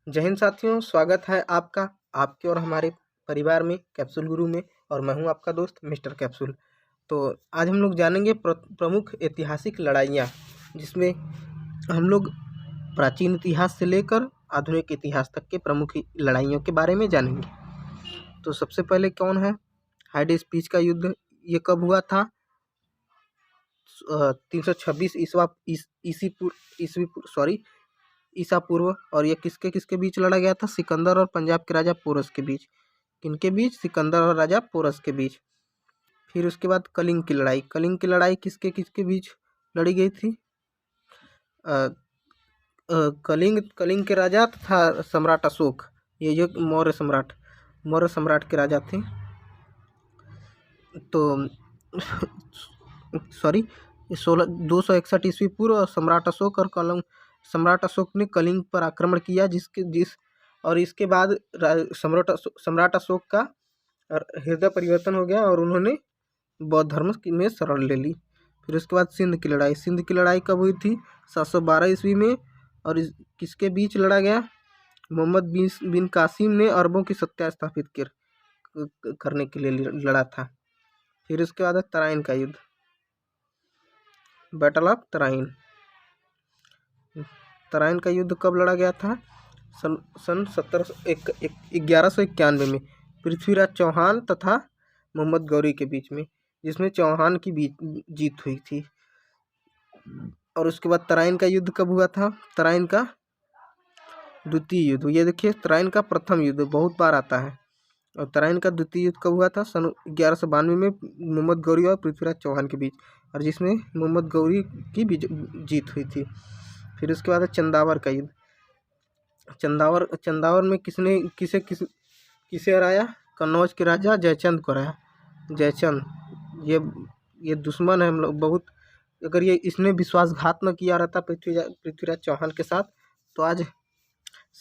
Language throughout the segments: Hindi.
जय हिंद साथियों, स्वागत है आपका आपके और हमारे परिवार में कैप्सूल गुरु में। और मैं हूं आपका दोस्त मिस्टर कैप्सूल। तो आज हम लोग जानेंगे प्रमुख ऐतिहासिक लड़ाइयाँ, जिसमें हम लोग प्राचीन इतिहास से लेकर आधुनिक इतिहास तक के प्रमुख लड़ाइयों के बारे में जानेंगे। तो सबसे पहले कौन है? हाइडेस स्पीच का युद्ध। ये कब हुआ था? 326 ईसा पूर्व। और ये किसके किसके बीच लड़ा गया था? सिकंदर और पंजाब के राजा पोरस के बीच। किनके बीच? सिकंदर और राजा पोरस के बीच। फिर उसके बाद कलिंग की लड़ाई। कलिंग की लड़ाई किसके किसके बीच लड़ी गई थी? कलिंग के राजा तथा सम्राट अशोक, ये मौर्य सम्राट के राजा थे। तो 261 ईस्वी पूर्व सम्राट अशोक सम्राट अशोक ने कलिंग पर आक्रमण किया, और इसके बाद सम्राट अशोक का हृदय परिवर्तन हो गया और उन्होंने बौद्ध धर्म में शरण ले ली। फिर उसके बाद सिंध की लड़ाई। सिंध की लड़ाई कब हुई थी? 712 ईस्वी में। और किसके बीच लड़ा गया? मोहम्मद बिन कासिम ने अरबों की सत्ता स्थापित करने के लिए लड़ा था। फिर उसके बाद है तराइन का युद्ध, बैटल ऑफ तराइन। तराइन का युद्ध कब लड़ा गया था? सन 1191 में पृथ्वीराज चौहान तथा मोहम्मद गौरी के बीच में, जिसमें चौहान की जीत हुई थी। और उसके बाद तराइन का युद्ध कब हुआ था? तराइन का द्वितीय युद्ध। ये देखिए, तराइन का प्रथम युद्ध बहुत बार आता है, और तराइन का द्वितीय युद्ध कब हुआ था? सन 1192 में मोहम्मद गौरी और पृथ्वीराज चौहान के बीच, और जिसमें मोहम्मद गौरी की जीत हुई थी। फिर उसके बाद है चंदावर का युद्ध। चंदावर में किसे हराया? कन्नौज के राजा जयचंद को हराया। जयचंद ये दुश्मन है हम लोग बहुत। अगर इसने विश्वासघात न किया रहता पृथ्वीराज चौहान के साथ, तो आज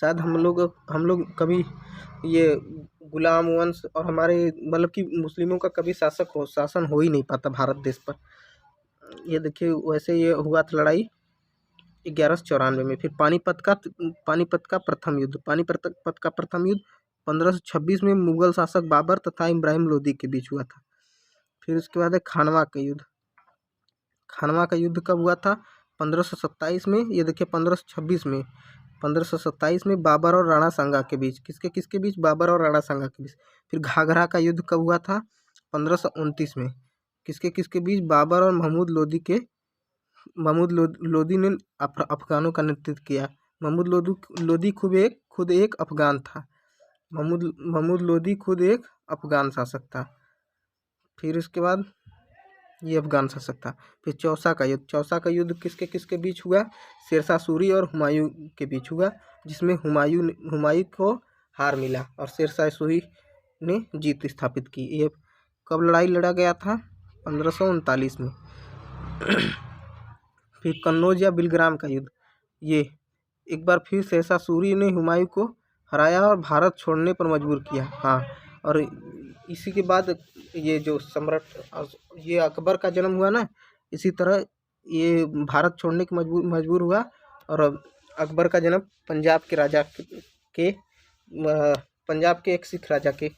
शायद हम लोग कभी ये गुलाम वंश और हमारे मतलब कि मुस्लिमों का कभी शासन हो ही नहीं पाता भारत देश पर। ये देखिए, वैसे ये हुआ था लड़ाई 1194 में। फिर पानीपत का प्रथम युद्ध। पानीपत का प्रथम युद्ध 1526 में मुगल शासक बाबर तथा इब्राहिम लोदी के बीच हुआ था। फिर उसके बाद है खानवा का युद्ध। खानवा का युद्ध कब हुआ था? 1527 में। ये देखिए, 1527 में बाबर और राणा सांगा के बीच। किसके किसके बीच? बाबर और राणा सांगा के बीच। फिर घाघरा का युद्ध कब हुआ था? 1529 में। किसके किसके बीच? बाबर और महमूद लोदी ने अफगानों का नेतृत्व किया। महमूद लोदी खुद एक अफगान था। महमूद लोदी खुद एक अफगान शासक था। फिर उसके बाद ये अफगान शासक था। फिर चौसा का युद्ध किसके किसके बीच हुआ? शेरशाह सूरी और हुमायूं के बीच हुआ, जिसमें हुमायूं को हार मिला और शेरशाह सूरी ने जीत स्थापित की। ये कब लड़ाई लड़ा गया था? 1539 में। फिर कन्नौज या बिलग्राम का युद्ध। ये एक बार फिर शेरशाह सूरी ने हुमायूं को हराया और भारत छोड़ने पर मजबूर किया। हाँ, और इसी के बाद ये जो सम्राट ये अकबर का जन्म हुआ ना, इसी तरह ये भारत छोड़ने के मजबूर हुआ, और अकबर का जन्म पंजाब के एक सिख राजा के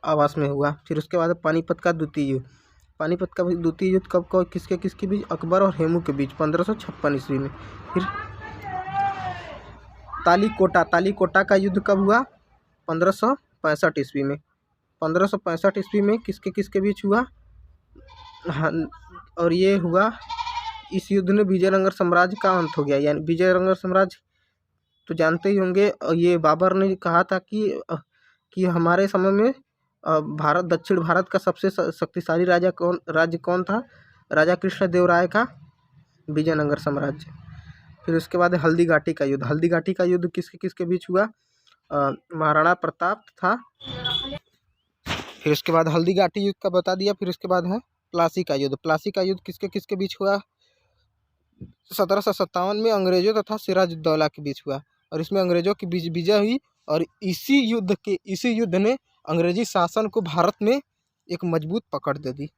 आवास में हुआ। फिर उसके बाद पानीपत का द्वितीय युद्ध। पानीपत का द्वितीय युद्ध कब किसके किसके बीच? अकबर और हेमू के बीच, 1556 ईस्वी में। फिर तालीकोटा का युद्ध कब हुआ? 1565 ईस्वी में। 1565 ईस्वी में किसके किसके बीच हुआ? हाँ, और ये हुआ, इस युद्ध ने विजयनगर साम्राज्य का अंत हो गया। यानी विजयनगर साम्राज्य तो जानते ही होंगे। ये बाबर ने कहा था कि हमारे समय में दक्षिण भारत का सबसे शक्तिशाली राज्य कौन था? राजा कृष्णदेवराय का विजयनगर साम्राज्य। फिर उसके बाद हल्दी घाटी का युद्ध। हल्दी घाटी का युद्ध किसके किसके बीच हुआ? महाराणा प्रताप था। फिर उसके बाद हल्दी घाटी युद्ध का बता दिया। फिर उसके बाद है प्लासी का युद्ध। प्लासी का युद्ध किसके किसके बीच हुआ? 1757 में अंग्रेजों तथा सिराजुद्दौला के बीच हुआ, और इसमें अंग्रेजों की विजय हुई, और इसी युद्ध ने अंग्रेजी शासन को भारत में एक मजबूत पकड़ दे दी।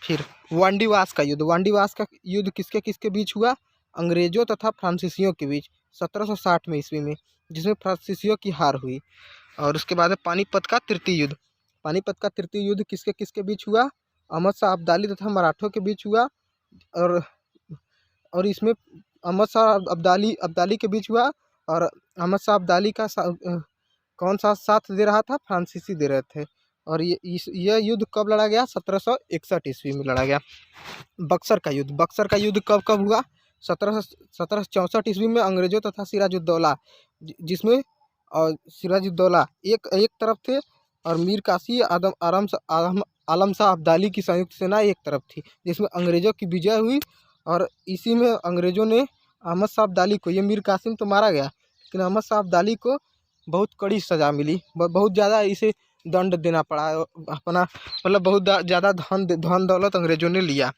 फिर वांडीवास का युद्ध। वांडीवास का युद्ध किसके किसके बीच हुआ? अंग्रेजों तथा फ्रांसीसियों के बीच। 1760 में ईस्वी में, जिसमें फ्रांसीसियों की हार हुई। और उसके बाद है पानीपत का तृतीय युद्ध। पानीपत का तृतीय युद्ध किसके किसके बीच हुआ? अहमद शाह अब्दाली तथा मराठों के बीच हुआ। और इसमें अहमद शाह अब्दाली अब्दाली के बीच हुआ। और अहमद शाह अब्दाली का कौन सा साथ दे रहा था? फ्रांसीसी दे रहे थे। और यह युद्ध कब लड़ा गया? 1761 ईस्वी में लड़ा गया। बक्सर का युद्ध। बक्सर का युद्ध कब कब हुआ? 1764 ईस्वी में अंग्रेजों तथा सिराजुद्दौला, जिसमें सिराजुद्दौला एक तरफ थे और मीर कासिम आलम शाह अब्दाली की संयुक्त सेना एक तरफ थी, जिसमें अंग्रेजों की विजय हुई। और इसी में अंग्रेजों ने अहमद शाह अब्दाली को, ये मीर कासिम तो मारा गया, लेकिन अहमद शाह अब्दाली को बहुत कड़ी सज़ा मिली। बहुत ज़्यादा इसे दंड देना पड़ा, अपना मतलब बहुत ज़्यादा धन दौलत अंग्रेजों ने लिया।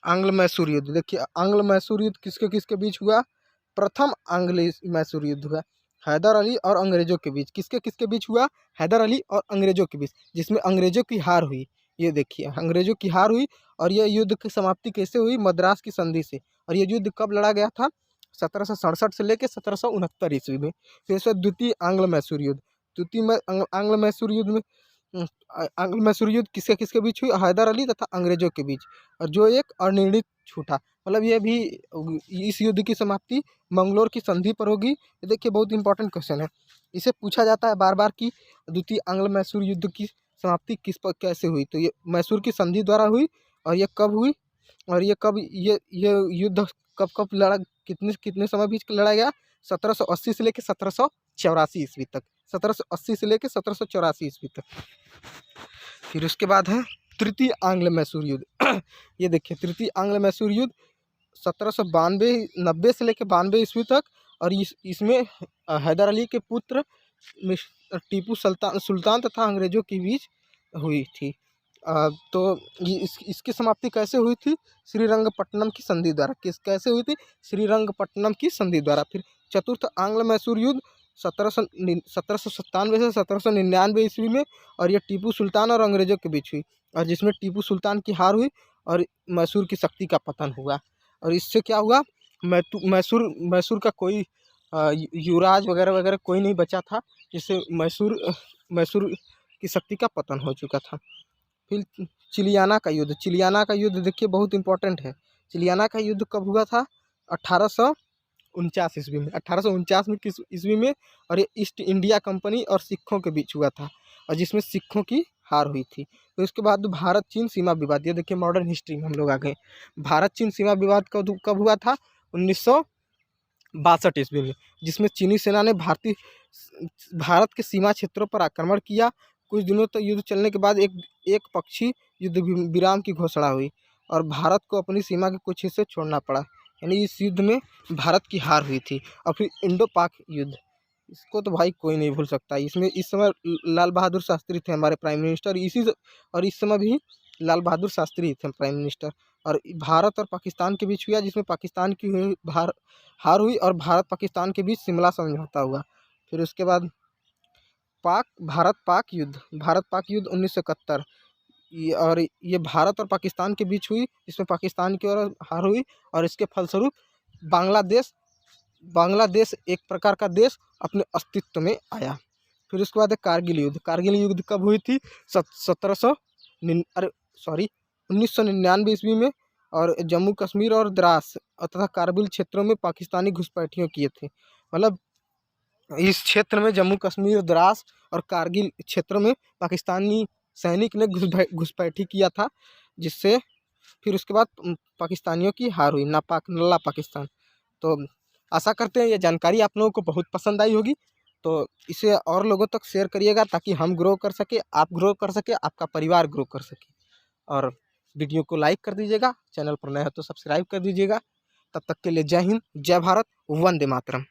आंग्ल मैसूर युद्ध। देखिए, आंग्ल मैसूर युद्ध किसके किसके बीच हुआ? प्रथम आंग्ल मैसूर युद्ध हुआ हैदर अली और अंग्रेजों के बीच। किसके किसके बीच हुआ? हैदर अली और अंग्रेजों के बीच, जिसमें अंग्रेजों की हार हुई। ये देखिए, अंग्रेजों की हार हुई। और यह युद्ध की समाप्ति कैसे हुई? मद्रास की संधि से। और यह युद्ध कब लड़ा गया था? 1767 से लेकर 1769 ईस्वी में। फिर इसमें द्वितीय आंग्ल मैसूर युद्ध। आंग्ल मैसूर युद्ध में आंग्ल मैसूर युद्ध किसके किसके बीच हुई? हैदर अली तथा अंग्रेजों के बीच, और जो एक अनिर्णित छूटा। मतलब ये भी, इस युद्ध की समाप्ति मंगलोर की संधि पर होगी। ये देखिए, बहुत इंपॉर्टेंट क्वेश्चन है, इसे पूछा जाता है बार बार कि द्वितीय आंग्ल मैसूर युद्ध की समाप्ति किस पर कैसे हुई? तो ये मैसूर की संधि द्वारा हुई। और ये कब हुई? और ये कब, ये युद्ध कब कब लड़ा, कितने कितने समय बीच लड़ा गया? 1780 से लेकर 1784 ईस्वी तक। 1780 से लेकर 1784 ईस्वी तक। फिर उसके बाद है तृतीय आंग्ल मैसूर युद्ध। ये देखिए, तृतीय आंग्ल मैसूर युद्ध 1792 से लेकर 92 ईस्वी तक। और इसमें हैदर अली के पुत्र टीपू सुल्तान तथा अंग्रेजों के बीच हुई थी। तो इसकी समाप्ति कैसे हुई थी? श्रीरंगपट्टनम की संधि द्वारा। कैसे हुई थी? श्रीरंगपट्टनम की संधि द्वारा। फिर चतुर्थ आंग्ल मैसूर युद्ध 1797 से 1799 ईस्वी में। और ये टीपू सुल्तान और अंग्रेजों के बीच हुई, और जिसमें टीपू सुल्तान की हार हुई और मैसूर की शक्ति का पतन हुआ। और इससे क्या हुआ? मैसूर का कोई युवराज वगैरह वगैरह कोई नहीं बचा था, जिससे मैसूर की शक्ति का पतन हो चुका था। फिर चिलियाना का युद्ध। चिलियाना का युद्ध देखिए, बहुत इंपॉर्टेंट है। चिलियाना का युद्ध कब हुआ था? 1849 ईस्वी में। 1849 में किस ईस्वी में? और ये ईस्ट इंडिया कंपनी और सिखों के बीच हुआ था, और जिसमें सिखों की हार हुई थी। तो इसके बाद भारत चीन सीमा विवाद। ये देखिए, मॉडर्न हिस्ट्री में हम लोग आ गए। भारत चीन सीमा विवाद कब हुआ था? 1962 ईस्वी में, जिसमें चीनी सेना ने भारत के सीमा क्षेत्रों पर आक्रमण किया। कुछ दिनों तक युद्ध चलने के बाद एक पक्षी युद्ध विराम की घोषणा हुई, और भारत को अपनी सीमा के कुछ हिस्से छोड़ना पड़ा। यानी इस युद्ध में भारत की हार हुई थी। और फिर इंडो पाक युद्ध, इसको तो भाई कोई नहीं भूल सकता। इसमें इस समय लाल बहादुर शास्त्री थे हमारे प्राइम मिनिस्टर। और इस समय भी लाल बहादुर शास्त्री थे प्राइम मिनिस्टर। और भारत और पाकिस्तान के बीच हुआ, जिसमें पाकिस्तान की हार हुई, और भारत पाकिस्तान के बीच शिमला समझौता हुआ। फिर उसके बाद भारत पाक युद्ध 1971। और ये भारत और पाकिस्तान के बीच हुई, इसमें पाकिस्तान की ओर हार हुई, और इसके फलस्वरूप बांग्लादेश एक प्रकार का देश अपने अस्तित्व में आया। फिर उसके बाद कारगिल युद्ध। कारगिल युद्ध कब हुई थी? 1999 ईस्वी में। और जम्मू कश्मीर और द्रास तथा कारगिल क्षेत्रों में पाकिस्तानी घुसपैठियों किए थे। मतलब इस क्षेत्र में जम्मू कश्मीर, द्रास और कारगिल क्षेत्रों में पाकिस्तानी सैनिक ने घुसपैठी किया था, जिससे फिर उसके बाद पाकिस्तानियों की हार हुई। नल्ला पाकिस्तान। तो आशा करते हैं ये जानकारी आप लोगों को बहुत पसंद आई होगी। तो इसे और लोगों तक शेयर करिएगा, ताकि हम ग्रो कर सके, आप ग्रो कर सके, आपका परिवार ग्रो कर सके। और वीडियो को लाइक कर दीजिएगा, चैनल पर नए हो तो सब्सक्राइब कर दीजिएगा। तब तक के लिए जय हिंद, जय भारत, वंदे मातरम।